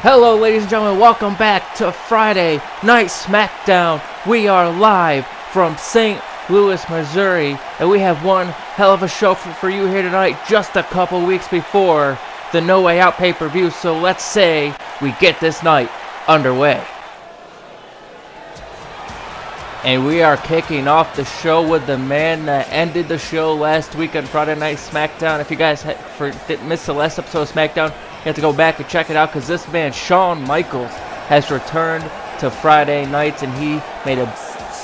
Hello ladies and gentlemen, welcome back to Friday Night Smackdown. We are live from St. Louis, Missouri, and we have one hell of a show for you here tonight, just a couple weeks before the No Way Out pay-per-view, so let's say we get this night underway. And we are kicking off the show with the man that ended the show last week on Friday Night Smackdown. If you guys missed the last episode of Smackdown, you have to go back and check it out, because this man, Shawn Michaels, has returned to Friday nights, and he made a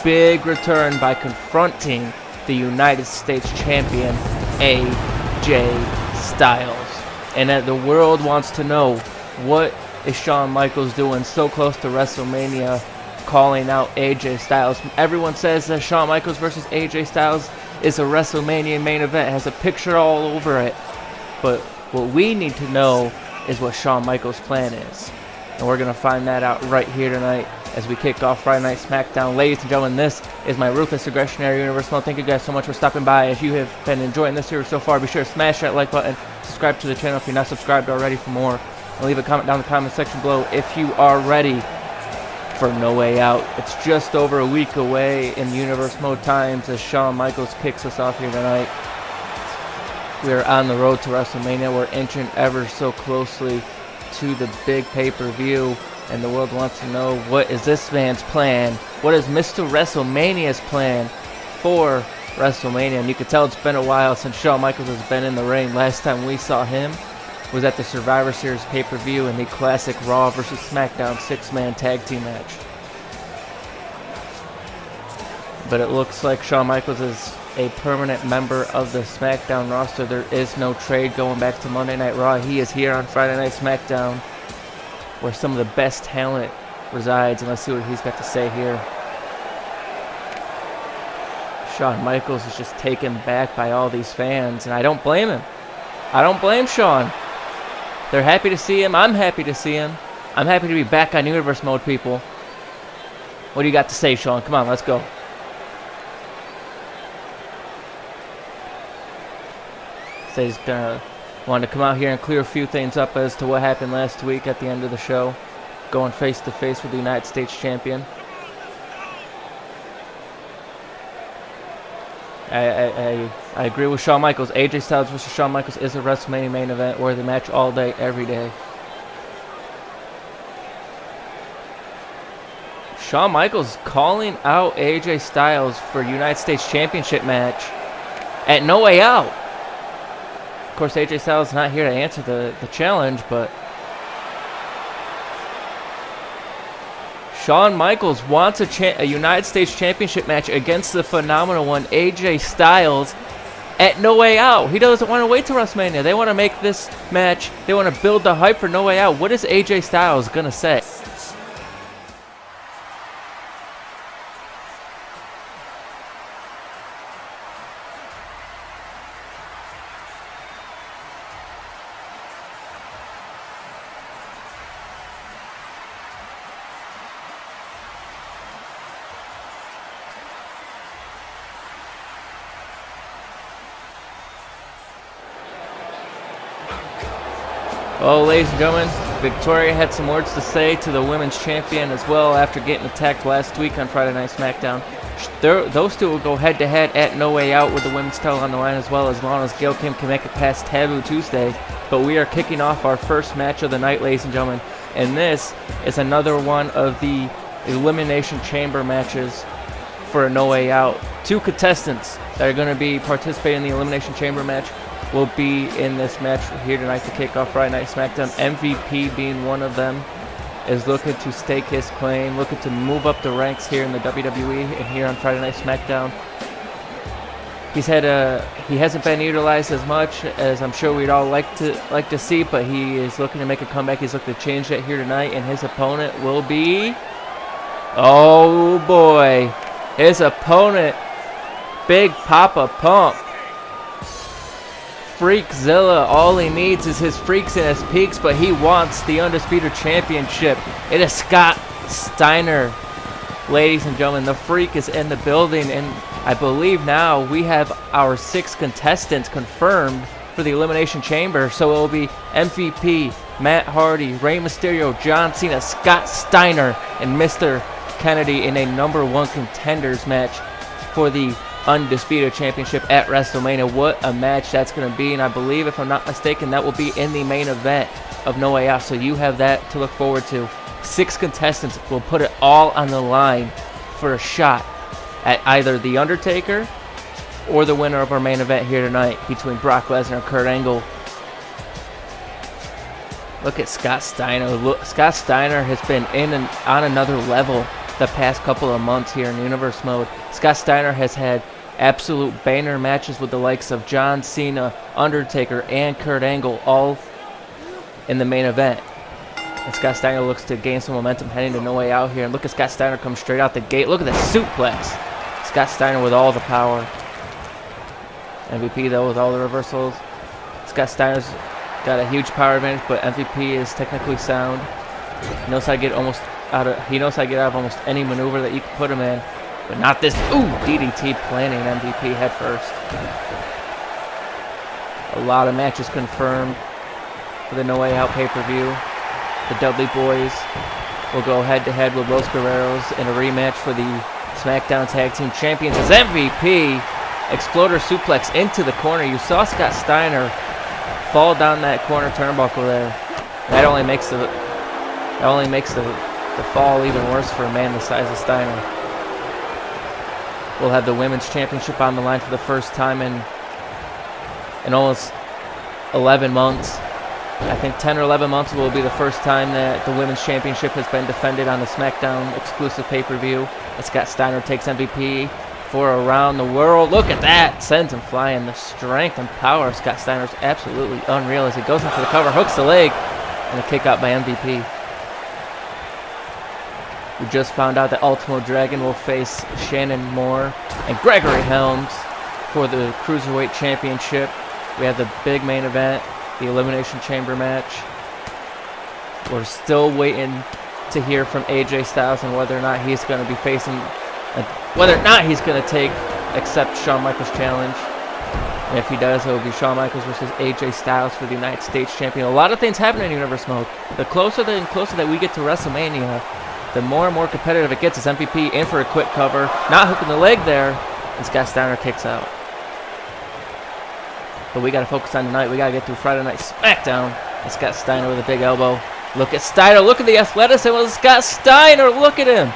big return by confronting the United States Champion, AJ Styles. And the world wants to know, what is Shawn Michaels doing so close to WrestleMania, calling out AJ Styles? Everyone says that Shawn Michaels versus AJ Styles is a WrestleMania main event. It has a picture all over it. But what we need to know is what Shawn Michaels' plan is. And we're going to find that out right here tonight as we kick off Friday Night Smackdown. Ladies and gentlemen, this is my Ruthless Aggression Era Universe mode. Thank you guys so much for stopping by. If you have been enjoying this series so far, be sure to smash that like button, subscribe to the channel if you're not subscribed already for more, and leave a comment down in the comment section below if you are ready for No Way Out. It's just over a week away in Universe Mode times as Shawn Michaels kicks us off here tonight. We are on the road to WrestleMania. We're inching ever so closely to the big pay-per-view, and the world wants to know, what is this man's plan? What is Mr. WrestleMania's plan for WrestleMania? And you can tell it's been a while since Shawn Michaels has been in the ring. Last time we saw him was at the Survivor Series pay-per-view in the classic Raw vs. Smackdown 6-man tag team match. But it looks like Shawn Michaels is a permanent member of the SmackDown roster. There is no trade going back to Monday Night Raw. He is here on Friday Night SmackDown, where some of the best talent resides, and let's see what he's got to say here. Shawn Michaels is just taken back by all these fans, and I don't blame him. I don't blame Shawn. They're happy to see him. I'm happy to see him. I'm happy to be back on Universe Mode, people. What do you got to say, Shawn? Come on, let's go. So he's wanted to come out here and clear a few things up as to what happened last week at the end of the show, going face to face with the United States Champion. I agree with Shawn Michaels. AJ Styles versus Shawn Michaels is a WrestleMania main event worthy match all day, every day. Shawn Michaels calling out AJ Styles for United States Championship match at No Way Out. Of course, AJ Styles is not here to answer the challenge, but Shawn Michaels wants a United States Championship match against the phenomenal one, AJ Styles, at No Way Out. He doesn't want to wait till WrestleMania. They want to make this match. They want to build the hype for No Way Out. What is AJ Styles going to say? Well, ladies and gentlemen, Victoria had some words to say to the women's champion as well after getting attacked last week on Friday Night SmackDown. Those two will go head-to-head at No Way Out with the women's title on the line, as well as long as Gail Kim can make it past Taboo Tuesday. But we are kicking off our first match of the night, ladies and gentlemen, and this is another one of the Elimination Chamber matches for a No Way Out. Two contestants that are going to be participating in the Elimination Chamber match will be in this match here tonight to kick off Friday Night SmackDown. MVP being one of them. is looking to stake his claim, looking to move up the ranks here in the WWE and here on Friday Night SmackDown. He hasn't been utilized as much as I'm sure we'd all like to see, but he is looking to make a comeback. He's looking to change that here tonight, and his opponent will be, oh boy, his opponent, Big Papa Pump. Freakzilla. All he needs is his freaks and his peaks, but he wants the Undisputed Championship. It is Scott Steiner. Ladies and gentlemen, the Freak is in the building, and I believe now we have our 6 contestants confirmed for the Elimination Chamber. So it will be MVP, Matt Hardy, Rey Mysterio, John Cena, Scott Steiner, and Mr. Kennedy in a #1 contenders match for the Undisputed Championship at WrestleMania. What a match that's going to be, and I believe, if I'm not mistaken, that will be in the main event of No Way Out. So you have that to look forward to. 6 contestants will put it all on the line for a shot at either The Undertaker or the winner of our main event here tonight between Brock Lesnar and Kurt Angle. Look at Scott Steiner. Look, Scott Steiner has been in and on another level the past couple of months here in Universe Mode. Scott Steiner has had absolute banger matches with the likes of John Cena, Undertaker, and Kurt Angle, all in the main event. And Scott Steiner looks to gain some momentum heading to No Way Out here. And look at Scott Steiner come straight out the gate. Look at the suplex. Scott Steiner with all the power. MVP though with all the reversals. Scott Steiner's got a huge power advantage, but MVP is technically sound. He knows how to get out of almost any maneuver that you can put him in. But not this. Ooh, DDT planning MVP head first. A lot of matches confirmed for the No Way Out pay-per-view. The Dudley Boys will go head-to-head with Los Guerreros in a rematch for the SmackDown Tag Team Champions as MVP. Exploder suplex into the corner. You saw Scott Steiner fall down that corner turnbuckle there. That only makes the fall even worse for a man the size of Steiner. We'll have the Women's Championship on the line for the first time in almost 11 months. I think 10 or 11 months will be the first time that the Women's Championship has been defended on the SmackDown exclusive pay-per-view. And Scott Steiner takes MVP for Around the World. Look at that. Sends him flying. The strength and power of Scott Steiner is absolutely unreal as he goes into the cover, hooks the leg, and a kick out by MVP. We just found out that Ultimo Dragon will face Shannon Moore and Gregory Helms for the Cruiserweight Championship. We have the big main event, the Elimination Chamber match. We're still waiting to hear from AJ Styles and whether or not he's going to be facing, whether or not he's going to accept Shawn Michaels' challenge. And if he does, it will be Shawn Michaels versus AJ Styles for the United States Champion. A lot of things happen in Universe Mode. The closer that we get to WrestleMania, the more and more competitive it gets. As MVP in for a quick cover, not hooking the leg there, and Scott Steiner kicks out. But we got to focus on tonight. We got to get through Friday Night SmackDown. And Scott Steiner with a big elbow. Look at Steiner. Look at the athleticism with Scott Steiner. Look at him.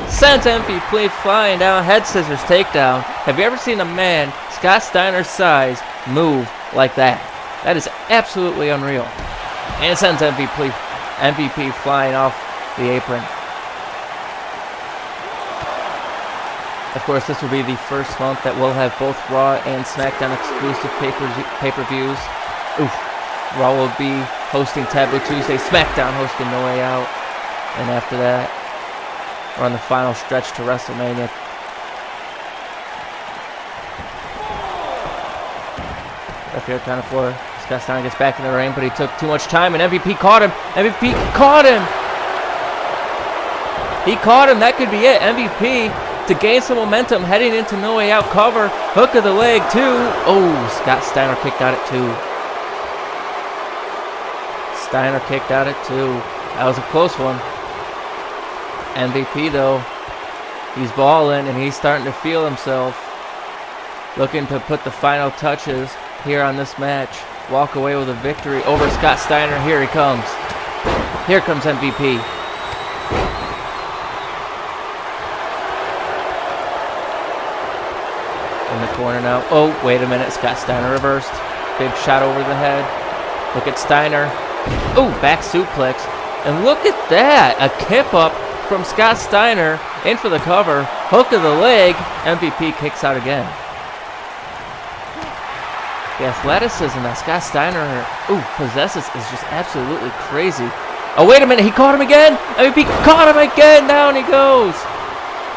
Sends MVP flying down. Head scissors takedown. Have you ever seen a man Scott Steiner's size move like that? That is absolutely unreal. And it sends MVP flying off the apron. Of course, this will be the first month that we'll have both Raw and SmackDown exclusive pay-per-views. Raw will be hosting Taboo Tuesday, SmackDown hosting No Way Out. And after that, we're on the final stretch to WrestleMania. Up here, count of 4. Scott Steiner gets back in the ring, but he took too much time, and MVP caught him. MVP caught him. He caught him. That could be it. MVP to gain some momentum heading into No Way Out cover. Hook of the leg, too. Oh, Scott Steiner kicked out at 2. Steiner kicked out at 2. That was a close one. MVP, though, he's balling, and he's starting to feel himself. Looking to put the final touches here on this match. Walk away with a victory over Scott Steiner. Here he comes. Here comes MVP. In the corner now. Oh, wait a minute. Scott Steiner reversed. Big shot over the head. Look at Steiner. Oh, back suplex. And look at that. A kip up from Scott Steiner. In for the cover. Hook to the leg. MVP kicks out again. The athleticism that Scott Steiner possesses is just absolutely crazy. Oh, wait a minute. He caught him again. MVP caught him again. Down he goes.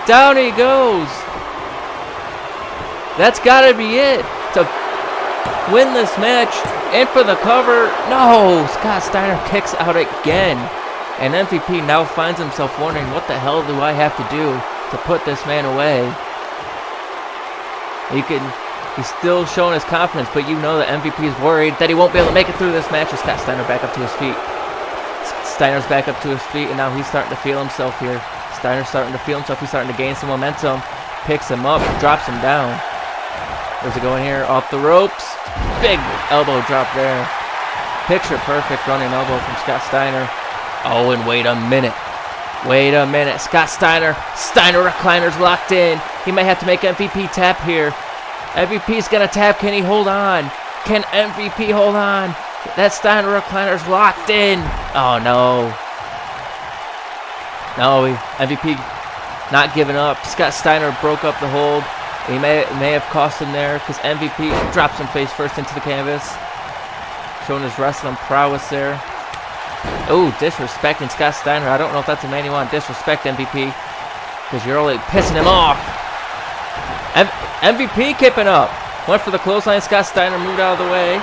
Down he goes. That's got to be it to win this match. In for the cover. No. Scott Steiner kicks out again. And MVP now finds himself wondering, what the hell do I have to do to put this man away? He's still showing his confidence, but you know that MVP is worried that he won't be able to make it through this match. Scott Steiner back up to his feet. Steiner's back up to his feet, and now he's starting to feel himself here. Steiner's starting to feel himself. He's starting to gain some momentum. Picks him up, drops him down. Where's it going here? Off the ropes. Big elbow drop there. Picture perfect running elbow from Scott Steiner. Oh, and wait a minute. Wait a minute. Scott Steiner. Steiner recliner's locked in. He may have to make MVP tap here. MVP's going to tap. Can he hold on? Can MVP hold on? That Steiner recliner's locked in. Oh, no. No, MVP not giving up. Scott Steiner broke up the hold. He may have cost him there because MVP drops him face first into the canvas. Showing his wrestling prowess there. Oh, disrespecting Scott Steiner. I don't know if that's a man you want to disrespect, MVP, because you're only pissing him off. MVP kipping up. Went for the clothesline. Scott Steiner moved out of the way.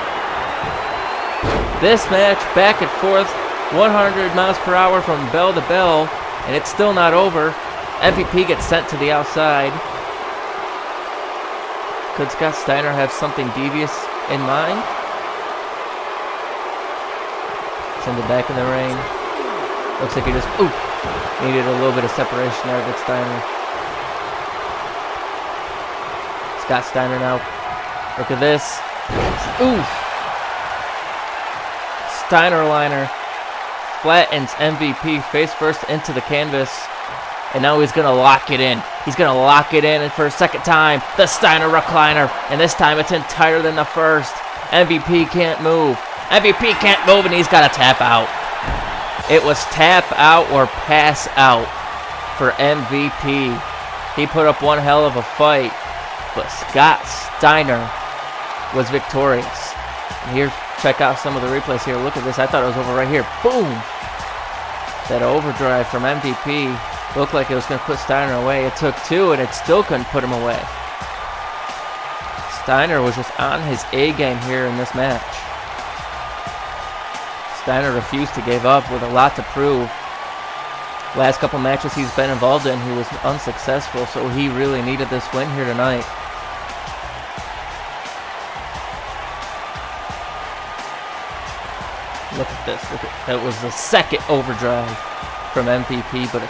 This match back and forth, 100 miles per hour from bell to bell, and it's still not over. MVP gets sent to the outside. Could Scott Steiner have something devious in mind? Send it back in the ring. Looks like he just needed a little bit of separation there with Steiner. Scott Steiner now. Look at this. Steiner liner flattens MVP face first into the canvas. And now he's going to lock it in. He's going to lock it in, and for a second time, the Steiner recliner. And this time it's in tighter than the first. MVP can't move. MVP can't move, and he's got to tap out. It was tap out or pass out for MVP. He put up one hell of a fight, but Scott Steiner was victorious. And here, check out some of the replays here. Look at this. I thought it was over right here. Boom! That overdrive from MVP looked like it was going to put Steiner away. It took two, and it still couldn't put him away. Steiner was just on his A game here in this match. Steiner refused to give up with a lot to prove. Last couple matches he's been involved in, he was unsuccessful, so he really needed this win here tonight. Look at this. That was the second overdrive from MVP, but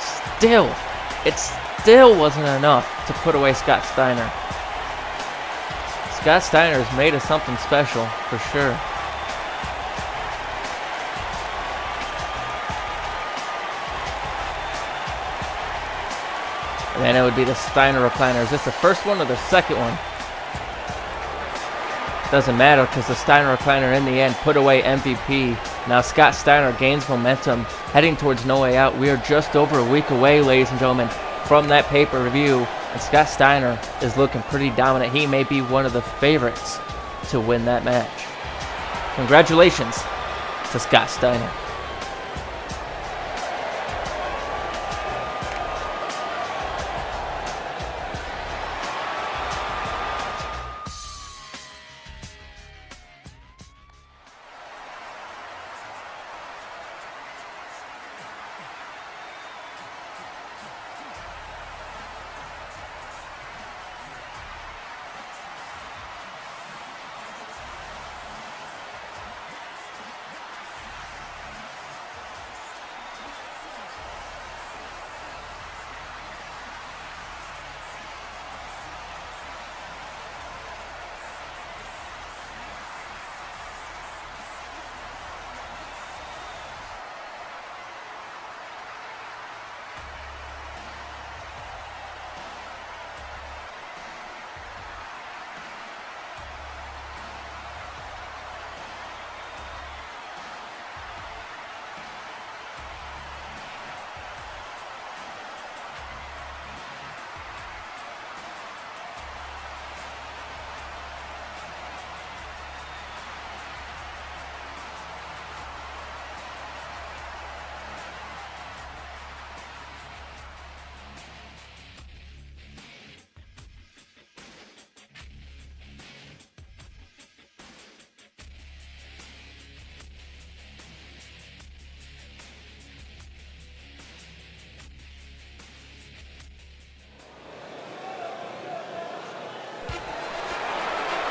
it still wasn't enough to put away Scott Steiner. Scott Steiner is made of something special, for sure. And then it would be the Steiner recliner. Is this the first one or the second one? Doesn't matter, because the Steiner recliner in the end put away MVP. Now Scott Steiner gains momentum, heading towards No Way Out. We are just over a week away, ladies and gentlemen, from that pay-per-view. And Scott Steiner is looking pretty dominant. He may be one of the favorites to win that match. Congratulations to Scott Steiner.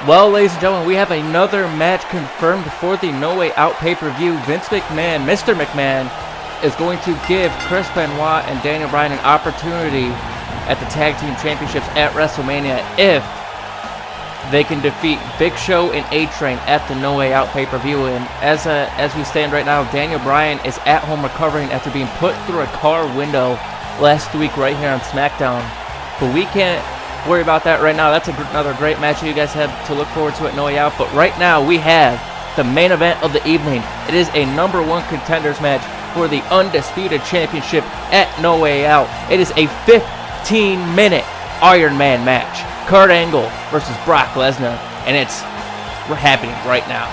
Well, ladies and gentlemen, we have another match confirmed for the No Way Out pay-per-view. Vince McMahon, Mr. McMahon, is going to give Chris Benoit and Daniel Bryan an opportunity at the Tag Team Championships at WrestleMania if they can defeat Big Show and A-Train at the No Way Out pay-per-view. And as we stand right now, Daniel Bryan is at home recovering after being put through a car window last week right here on SmackDown. But we can't worry about that right now. That's another great match you guys have to look forward to at No Way Out. But right now we have the main event of the evening. It is a #1 contenders match for the Undisputed Championship at No Way Out. It is a 15-minute Iron Man match. Kurt Angle versus Brock Lesnar, and it's happening right now.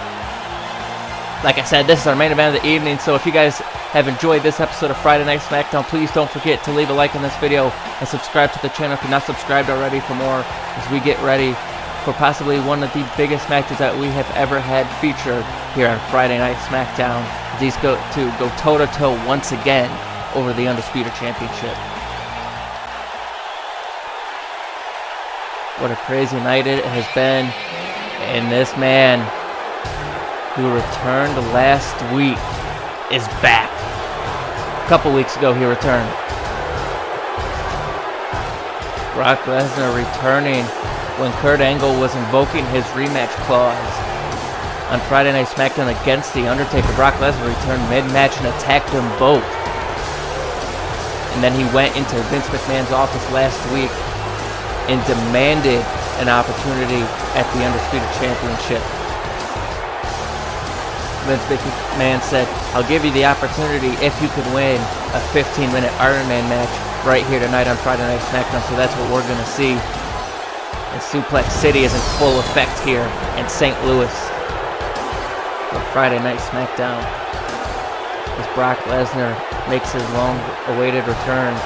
Like I said, this is our main event of the evening, so if you guys have enjoyed this episode of Friday Night SmackDown, please don't forget to leave a like on this video and subscribe to the channel if you're not subscribed already for more as we get ready for possibly one of the biggest matches that we have ever had featured here on Friday Night SmackDown. These go toe-to-toe once again over the Undisputed Championship. What a crazy night it has been, and this man who returned last week is back. A couple weeks ago he returned. Brock Lesnar returning when Kurt Angle was invoking his rematch clause on Friday Night SmackDown against The Undertaker. Brock Lesnar returned mid-match and attacked them both. And then he went into Vince McMahon's office last week and demanded an opportunity at the Undisputed Championship. Vince McMahon said, "I'll give you the opportunity if you could win a 15-minute Iron Man match right here tonight on Friday Night SmackDown." So that's what we're going to see. And Suplex City is in full effect here in St. Louis for Friday Night SmackDown, as Brock Lesnar makes his long-awaited return.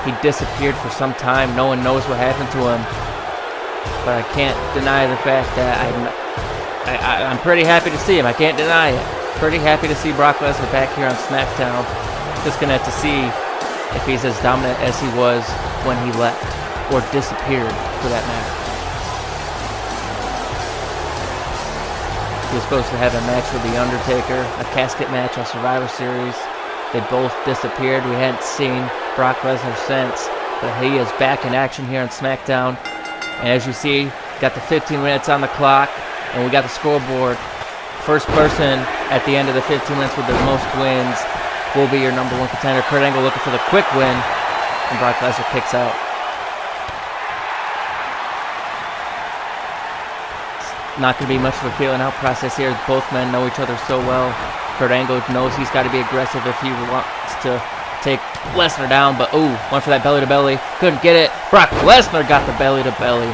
He disappeared for some time. No one knows what happened to him. But I can't deny the fact that I'm pretty happy to see him. I can't deny it. Pretty happy to see Brock Lesnar back here on SmackDown. Just going to have to see if he's as dominant as he was when he left, or disappeared for that matter. He was supposed to have a match with The Undertaker, a casket match on Survivor Series. They both disappeared. We hadn't seen Brock Lesnar since, but he is back in action here on SmackDown. And as you see, got the 15 minutes on the clock, and we got the scoreboard. First person at the end of the 15 minutes with the most wins will be your #1 contender. Kurt Angle looking for the quick win, and Brock Lesnar kicks out. It's not going to be much of a feeling out process here. Both men know each other so well. Kurt Angle knows he's got to be aggressive if he wants to take Lesnar down, but ooh, went for that belly-to-belly. Couldn't get it. Brock Lesnar got the belly-to-belly.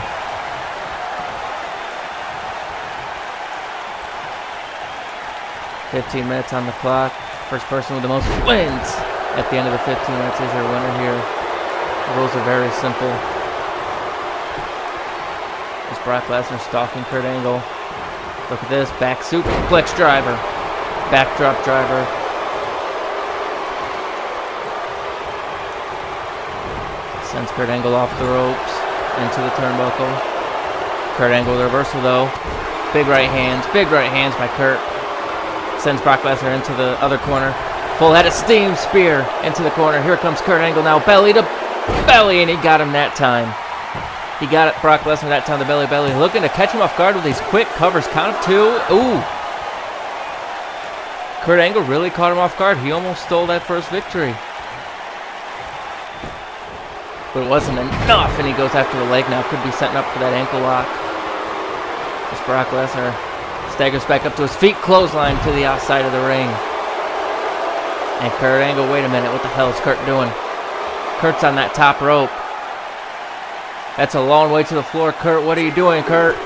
"15 minutes on the clock. First person with the most wins at the end of the 15 minutes is your winner here." The rules are very simple. It's Brock Lesnar stalking Kurt Angle. Look at this. Back suplex driver. Backdrop driver. Sends Kurt Angle off the ropes into the turnbuckle. Kurt Angle the reversal though. Big right hands by Kurt. Sends Brock Lesnar into the other corner. Full head of steam spear into the corner. Here comes Kurt Angle now, belly to belly, and he got him that time. He got it, Brock Lesnar that time, the belly to belly. Looking to catch him off guard with these quick covers. Count of 2. Ooh. Kurt Angle really caught him off guard. He almost stole that first victory. But it wasn't enough, and he goes after the leg now. Could be setting up for that ankle lock. As Brock Lesnar staggers back up to his feet, clothesline to the outside of the ring. And Kurt Angle, wait a minute, what the hell is Kurt doing? Kurt's on that top rope. That's a long way to the floor. Kurt, what are you doing, Kurt?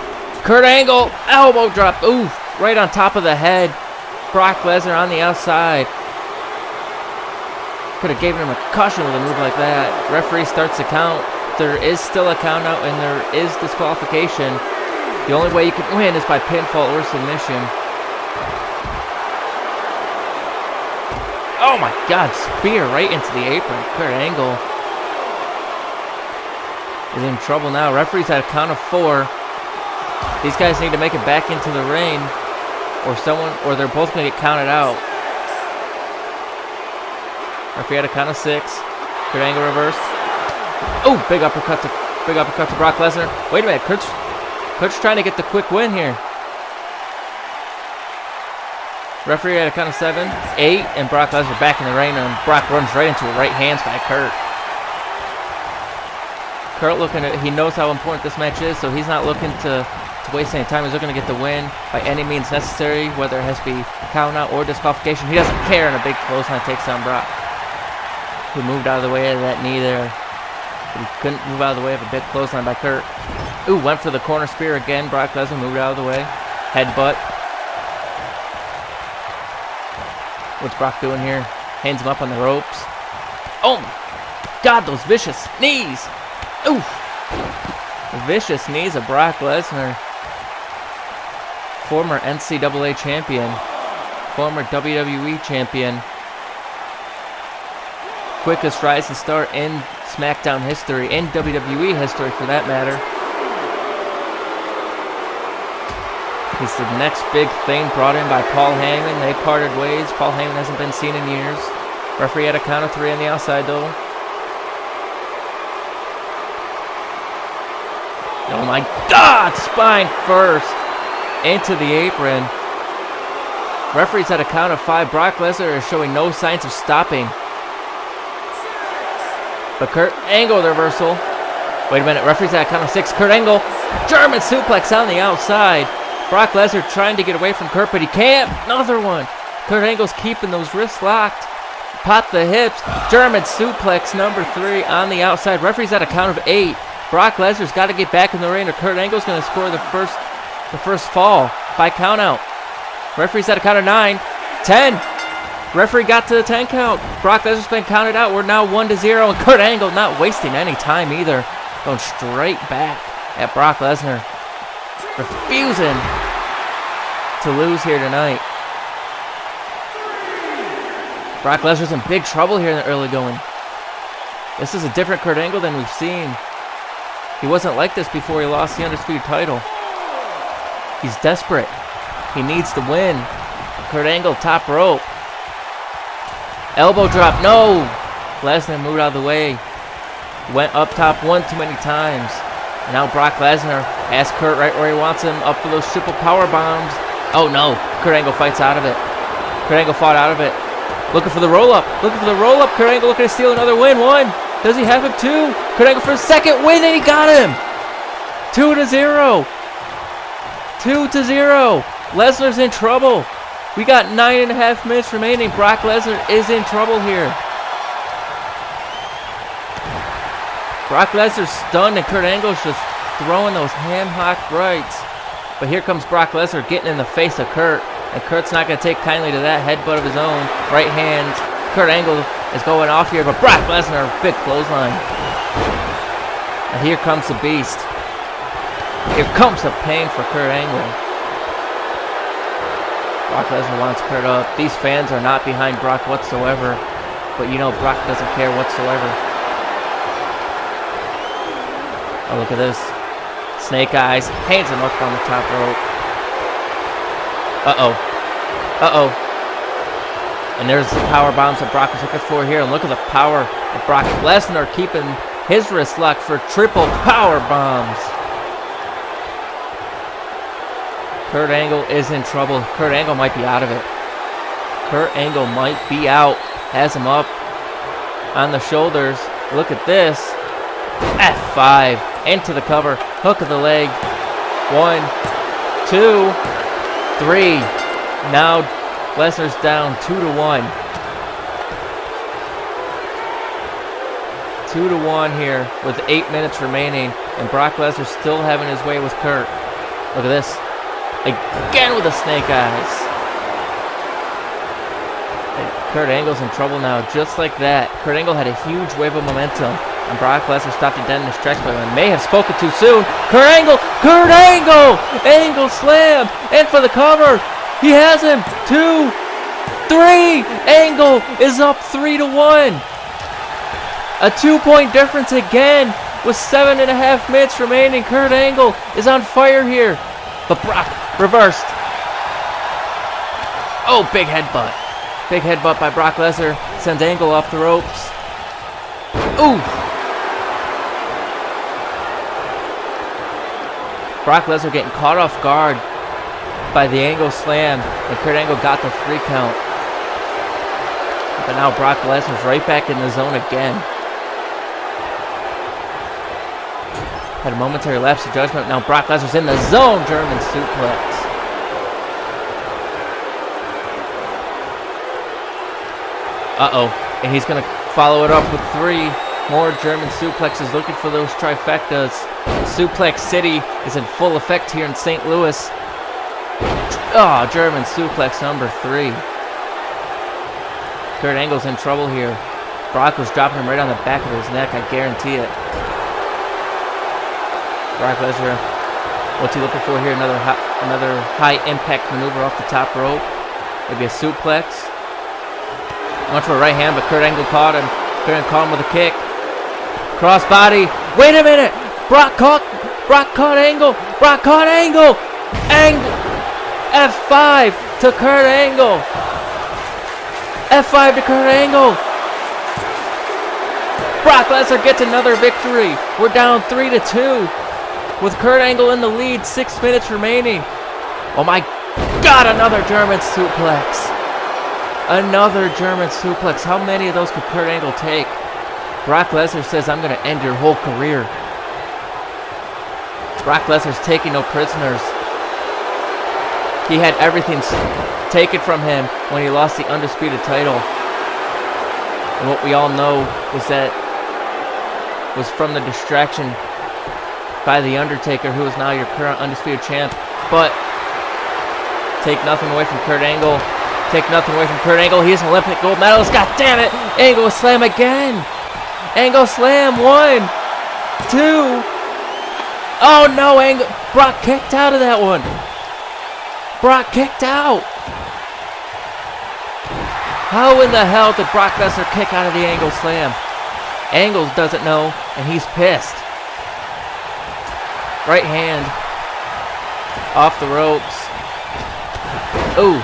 Kurt Angle, elbow drop, ooh, right on top of the head. Brock Lesnar on the outside. Could have given him a caution with a move like that. Referee starts the count. There is still a count out, and there is disqualification. The only way you can win is by pinfall or submission. Oh my God, spear right into the apron. Kurt Angle is in trouble now. Referee's at a count of 4. These guys need to make it back into the ring, or they're both gonna get counted out. Referee had a count of 6. Kurt Angle reversed. Oh, big uppercut to Brock Lesnar. Wait a minute, Kurt's trying to get the quick win here. Referee had a count of 7, 8, and Brock Lesnar back in the ring, and Brock runs right into a right hands by Kurt. Kurt he knows how important this match is, so he's not looking to waste any time. He's looking to get the win by any means necessary, whether it has to be count out or disqualification. He doesn't care, and a big clothesline takes down Brock. He moved out of the way of that knee there, but he couldn't move out of the way of a big clothesline by Kurt. Ooh, went for the corner spear again. Brock Lesnar moved out of the way. Headbutt. What's Brock doing here? Hands him up on the ropes. Oh my God, those vicious knees! Ooh! The vicious knees of Brock Lesnar. Former NCAA champion. Former WWE champion. Quickest rise and start in SmackDown history, in WWE history for that matter. He's the next big thing brought in by Paul Heyman. They parted ways. Paul Heyman hasn't been seen in years. Referee had a count of 3 on the outside though. Oh my God! Spine first into the apron. Referee's at a count of 5. Brock Lesnar is showing no signs of stopping. But Kurt Angle reversal. Wait a minute. Referee's at a count of 6. Kurt Angle. German suplex on the outside. Brock Lesnar trying to get away from Kurt, but he can't. Another one. Kurt Angle's keeping those wrists locked. Pop the hips. German suplex number 3 on the outside. Referee's at a count of 8. Brock Lesnar's got to get back in the ring, or Kurt Angle's going to score the first fall by count out. Referee's at a count of 9. 10. Referee got to the 10 count. Brock Lesnar's been counted out. We're now 1-0, and Kurt Angle not wasting any time either. Going straight back at Brock Lesnar. Refusing to lose here tonight. Brock Lesnar's in big trouble here in the early going. This is a different Kurt Angle than we've seen. He wasn't like this before he lost the Undisputed title. He's desperate. He needs to win. Kurt Angle, top rope. Elbow drop, no! Lesnar moved out of the way. Went up top one too many times. And now Brock Lesnar has Kurt right where he wants him, up for those triple power bombs. Oh no, Kurt Angle fights out of it. Kurt Angle fought out of it. Looking for the roll-up. Looking for the roll-up. Kurt Angle looking to steal another win. 1. Does he have him? 2. Kurt Angle for a second win, and he got him. 2-0. 2-0. Lesnar's in trouble. We got 9.5 minutes remaining. Brock Lesnar is in trouble here. Brock Lesnar's stunned, and Kurt Angle's just throwing those ham-hock rights. But here comes Brock Lesnar getting in the face of Kurt. And Kurt's not going to take kindly to that headbutt of his own. Right hand. Kurt Angle is going off here, but Brock Lesnar, big clothesline. And here comes the beast. Here comes the pain for Kurt Angle. Brock Lesnar wants Kurt up. These fans are not behind Brock whatsoever. But you know Brock doesn't care whatsoever. Oh, look at this. Snake Eyes. Hands him up on the top rope. Uh-oh. Uh-oh. And there's the power bombs that Brock is looking for here. And look at the power of Brock Lesnar keeping his wrist locked for triple power bombs. Kurt Angle is in trouble. Kurt Angle might be out of it. Kurt Angle might be out. Has him up on the shoulders. Look at this. F5. Into the cover. Hook of the leg. 1, 2, 3. Now Lesnar's down 2-1. 2-1 here with 8 minutes remaining, and Brock Lesnar still having his way with Kurt. Look at this. Again with the snake eyes. And Kurt Angle's in trouble now, just like that. Kurt Angle had a huge wave of momentum, and Brock Lesnar stopped it dead in his tracks, but I may have spoken too soon. Kurt Angle! Kurt Angle! Angle slam! And for the cover! He has him! 2, 3! Angle is up 3-1! A 2-point difference again with 7.5 minutes remaining. Kurt Angle is on fire here. But Brock reversed. Oh, big headbutt. Big headbutt by Brock Lesnar. Sends Angle off the ropes. Ooh. Brock Lesnar getting caught off guard by the Angle slam. And Kurt Angle got the 3 count. But now Brock Lesnar's right back in the zone again. Had a momentary lapse of judgment. Now Brock Lesnar's in the zone. German suplex. Uh-oh. And he's going to follow it up with 3 more German suplexes. Looking for those trifectas. Suplex City is in full effect here in St. Louis. Oh, German suplex number 3. Kurt Angle's in trouble here. Brock was dropping him right on the back of his neck. I guarantee it. Brock Lesnar, what's he looking for here? Another high impact maneuver off the top rope. Maybe a suplex. Went for a right hand, but Kurt Angle caught him. Kurt Angle caught him with a kick. Crossbody. Wait a minute. Brock caught Angle. Brock caught Angle. F5 to Kurt Angle. F5 to Kurt Angle. Brock Lesnar gets another victory. We're down 3-2 with Kurt Angle in the lead. 6 minutes remaining. Oh my God! Another German suplex. Another German suplex. How many of those could Kurt Angle take? Brock Lesnar says, "I'm going to end your whole career." Brock Lesnar's taking no prisoners. He had everything taken from him when he lost the Undisputed title. And what we all know was from the distraction by The Undertaker, who is now your current Undisputed champ. But take nothing away from Kurt Angle. Take nothing away from Kurt Angle. He is an Olympic gold medalist. God damn it! Angle slam again. Angle slam. 1, 2. Oh no, Angle. Brock kicked out of that one. Brock kicked out. How in the hell did Brock Lesnar kick out of the Angle slam? Angle doesn't know, and he's pissed. Right hand. Off the ropes. Ooh.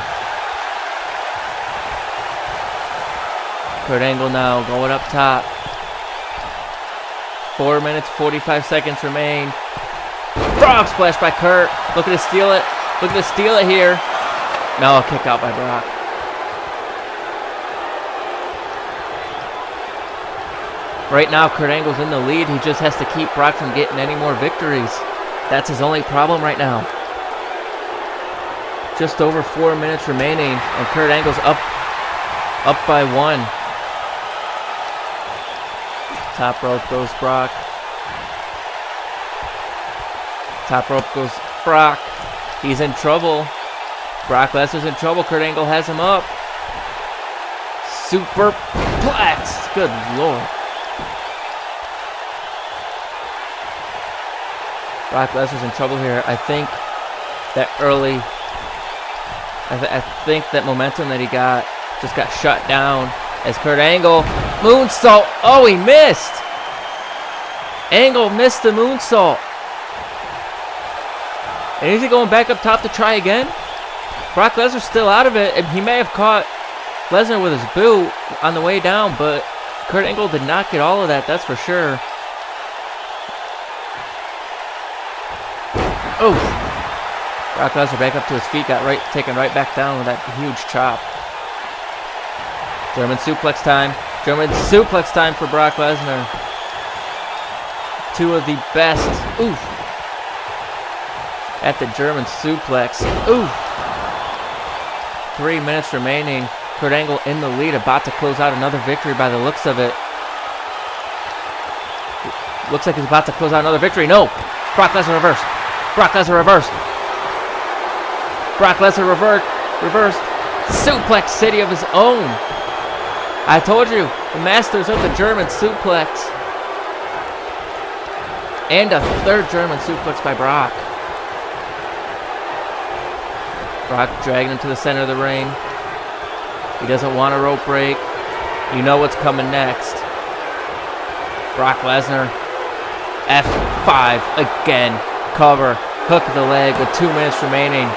Kurt Angle now going up top. 4 minutes, 45 seconds remain. Frog splash by Kurt. Looking to steal it. Looking to steal it here. No, a kick out by Brock. Right now, Kurt Angle's in the lead. He just has to keep Brock from getting any more victories. That's his only problem right now. Just over 4 minutes remaining, and Kurt Angle's up by 1. Top rope goes Brock. Top rope goes Brock. He's in trouble. Brock Lesnar's in trouble. Kurt Angle has him up. Superplex. Good Lord. Brock Lesnar's in trouble here. I think that I think that momentum that he got just got shut down as Kurt Angle moonsault. Oh, he missed. Angle missed the moonsault. And is he going back up top to try again? Brock Lesnar's still out of it. And he may have caught Lesnar with his boot on the way down, but Kurt Angle did not get all of that, that's for sure. Oh! Brock Lesnar back up to his feet, got taken right back down with that huge chop. German suplex time. German suplex time for Brock Lesnar. 2 of the best. Oof. At the German suplex. Oof. 3 minutes remaining. Kurt Angle in the lead, about to close out another victory by the looks of it. Looks like he's about to close out another victory. No! Brock Lesnar reversed. Brock Lesnar reversed. Brock Lesnar reversed. Suplex City of his own. I told you, the masters of the German suplex. And a third German suplex by Brock. Brock dragging him to the center of the ring. He doesn't want a rope break. You know what's coming next. Brock Lesnar. F5 again. Cover. Hook of the leg with 2 minutes remaining.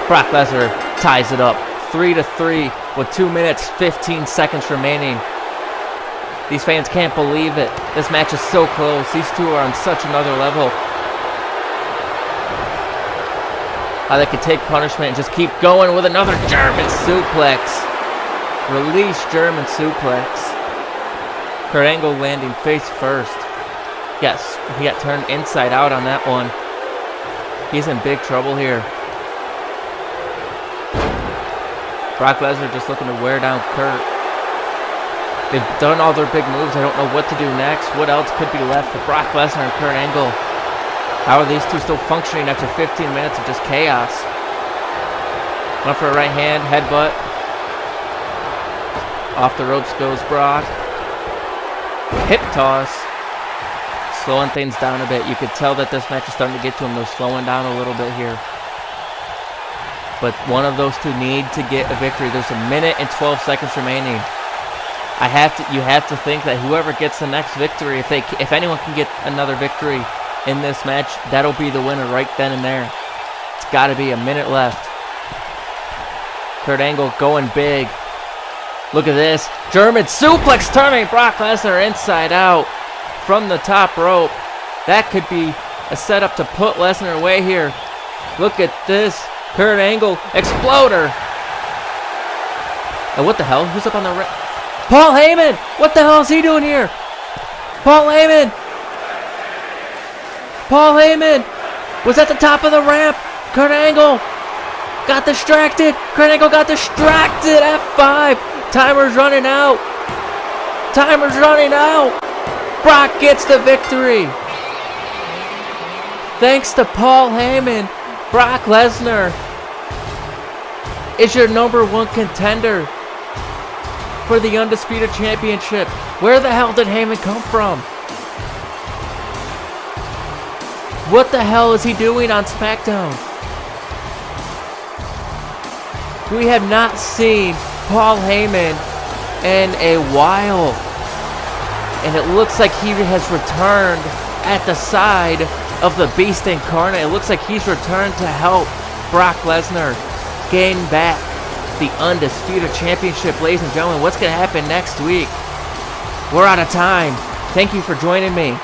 Brock Lesnar ties it up 3-3 with 2 minutes 15 seconds remaining. These fans can't believe it. This match is so close. These two are on such another level. How they could take punishment and just keep going with another German suplex. Release German suplex. Kurt Angle landing face first. Yes, he got turned inside out on that one. He's in big trouble here. Brock Lesnar just looking to wear down Kurt. They've done all their big moves. I don't know what to do next. What else could be left for Brock Lesnar and Kurt Angle? How are these two still functioning after 15 minutes of just chaos? Went for a right hand, headbutt. Off the ropes goes Brock. Hip toss. Slowing things down a bit. You could tell that this match is starting to get to him. They're slowing down a little bit here. But one of those two need to get a victory. There's a minute and 12 seconds remaining. You have to think that whoever gets the next victory, if anyone can get another victory in this match, that'll be the winner right then and there. It's got to be a minute left. Kurt Angle going big. Look at this. German suplex turning Brock Lesnar inside out from the top rope. That could be a setup to put Lesnar away here. Look at this. Kurt Angle exploder. And what the hell? Who's up on the Paul Heyman! What the hell is he doing here? Paul Heyman! Paul Heyman was at the top of the ramp. Kurt Angle got distracted. Kurt Angle got distracted. F5. Timer's running out. Timer's running out. Brock gets the victory. Thanks to Paul Heyman, Brock Lesnar is your #1 contender for the Undisputed Championship. Where the hell did Heyman come from? What the hell is he doing on SmackDown? We have not seen Paul Heyman in a while. And it looks like he has returned at the side of the Beast Incarnate. It looks like he's returned to help Brock Lesnar gain back the Undisputed Championship. Ladies and gentlemen, what's going to happen next week? We're out of time. Thank you for joining me.